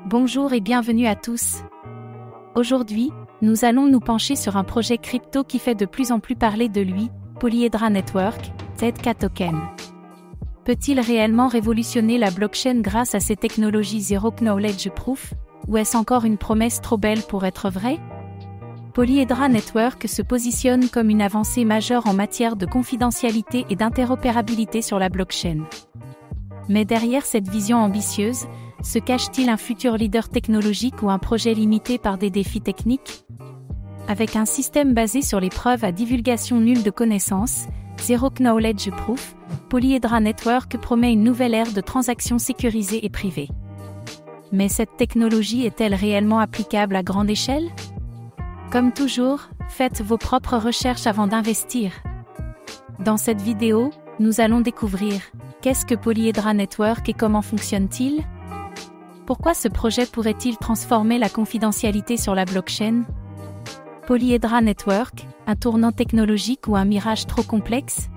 Bonjour et bienvenue à tous. Aujourd'hui, nous allons nous pencher sur un projet crypto qui fait de plus en plus parler de lui, Polyhedra Network, ZK Token. Peut-il réellement révolutionner la blockchain grâce à ses technologies Zero Knowledge Proof, ou est-ce encore une promesse trop belle pour être vraie? Polyhedra Network se positionne comme une avancée majeure en matière de confidentialité et d'interopérabilité sur la blockchain. Mais derrière cette vision ambitieuse, se cache-t-il un futur leader technologique ou un projet limité par des défis techniques? Avec un système basé sur les preuves à divulgation nulle de connaissances, Zero Knowledge Proof, Polyhedra Network promet une nouvelle ère de transactions sécurisées et privées. Mais cette technologie est-elle réellement applicable à grande échelle? Comme toujours, faites vos propres recherches avant d'investir. Dans cette vidéo, nous allons découvrir qu'est-ce que Polyhedra Network et comment fonctionne-t-il? Pourquoi ce projet pourrait-il transformer la confidentialité sur la blockchain? Polyhedra Network, un tournant technologique ou un mirage trop complexe?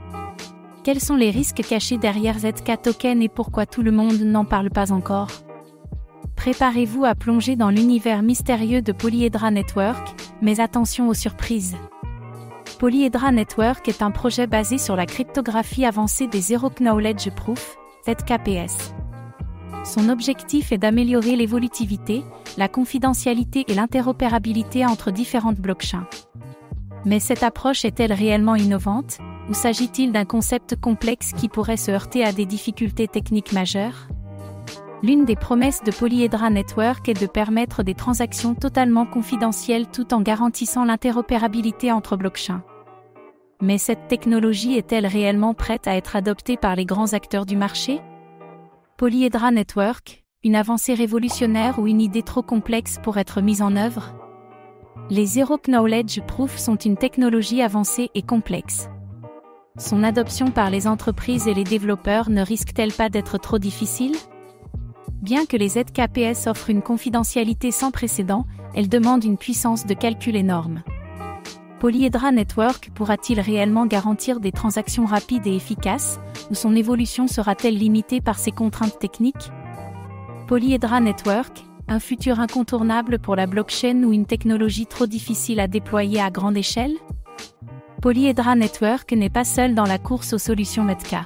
Quels sont les risques cachés derrière ZK Token et pourquoi tout le monde n'en parle pas encore? Préparez-vous à plonger dans l'univers mystérieux de Polyhedra Network, mais attention aux surprises. Polyhedra Network est un projet basé sur la cryptographie avancée des Zero Knowledge Proof, ZKPS. Son objectif est d'améliorer l'évolutivité, la confidentialité et l'interopérabilité entre différentes blockchains. Mais cette approche est-elle réellement innovante, ou s'agit-il d'un concept complexe qui pourrait se heurter à des difficultés techniques majeures? L'une des promesses de Polyhedra Network est de permettre des transactions totalement confidentielles tout en garantissant l'interopérabilité entre blockchains. Mais cette technologie est-elle réellement prête à être adoptée par les grands acteurs du marché? Polyhedra Network, une avancée révolutionnaire ou une idée trop complexe pour être mise en œuvre? Les Zero Knowledge Proof sont une technologie avancée et complexe. Son adoption par les entreprises et les développeurs ne risque-t-elle pas d'être trop difficile? Bien que les ZKPS offrent une confidentialité sans précédent, elles demandent une puissance de calcul énorme. Polyhedra Network pourra-t-il réellement garantir des transactions rapides et efficaces, ou son évolution sera-t-elle limitée par ces contraintes techniques? Polyhedra Network, un futur incontournable pour la blockchain ou une technologie trop difficile à déployer à grande échelle? Polyhedra Network n'est pas seul dans la course aux solutions ZK.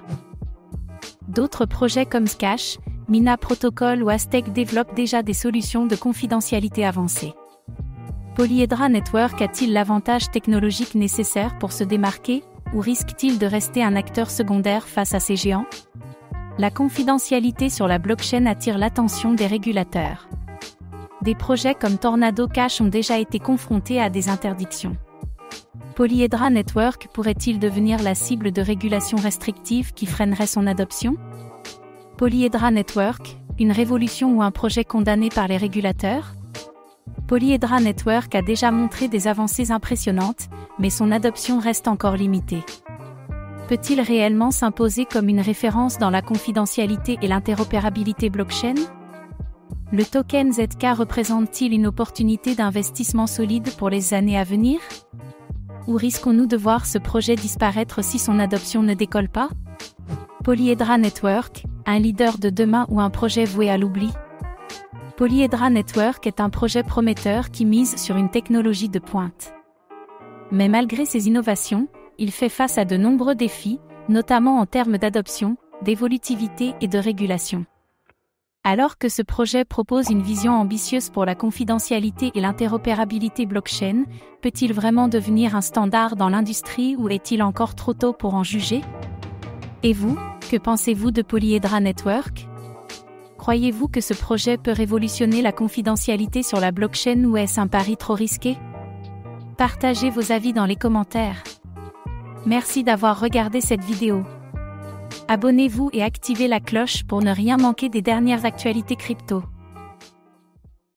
D'autres projets comme Skash, Mina Protocol ou Aztec développent déjà des solutions de confidentialité avancées. Polyhedra Network a-t-il l'avantage technologique nécessaire pour se démarquer, ou risque-t-il de rester un acteur secondaire face à ces géants? La confidentialité sur la blockchain attire l'attention des régulateurs. Des projets comme Tornado Cash ont déjà été confrontés à des interdictions. Polyhedra Network pourrait-il devenir la cible de régulations restrictives qui freineraient son adoption? Polyhedra Network, une révolution ou un projet condamné par les régulateurs? Polyhedra Network a déjà montré des avancées impressionnantes, mais son adoption reste encore limitée. Peut-il réellement s'imposer comme une référence dans la confidentialité et l'interopérabilité blockchain? Le token ZK représente-t-il une opportunité d'investissement solide pour les années à venir? Ou risquons-nous de voir ce projet disparaître si son adoption ne décolle pas? Polyhedra Network, un leader de demain ou un projet voué à l'oubli? Polyhedra Network est un projet prometteur qui mise sur une technologie de pointe. Mais malgré ces innovations, il fait face à de nombreux défis, notamment en termes d'adoption, d'évolutivité et de régulation. Alors que ce projet propose une vision ambitieuse pour la confidentialité et l'interopérabilité blockchain, peut-il vraiment devenir un standard dans l'industrie ou est-il encore trop tôt pour en juger? Et vous, que pensez-vous de Polyhedra Network? Croyez-vous que ce projet peut révolutionner la confidentialité sur la blockchain ou est-ce un pari trop risqué? Partagez vos avis dans les commentaires. Merci d'avoir regardé cette vidéo. Abonnez-vous et activez la cloche pour ne rien manquer des dernières actualités crypto.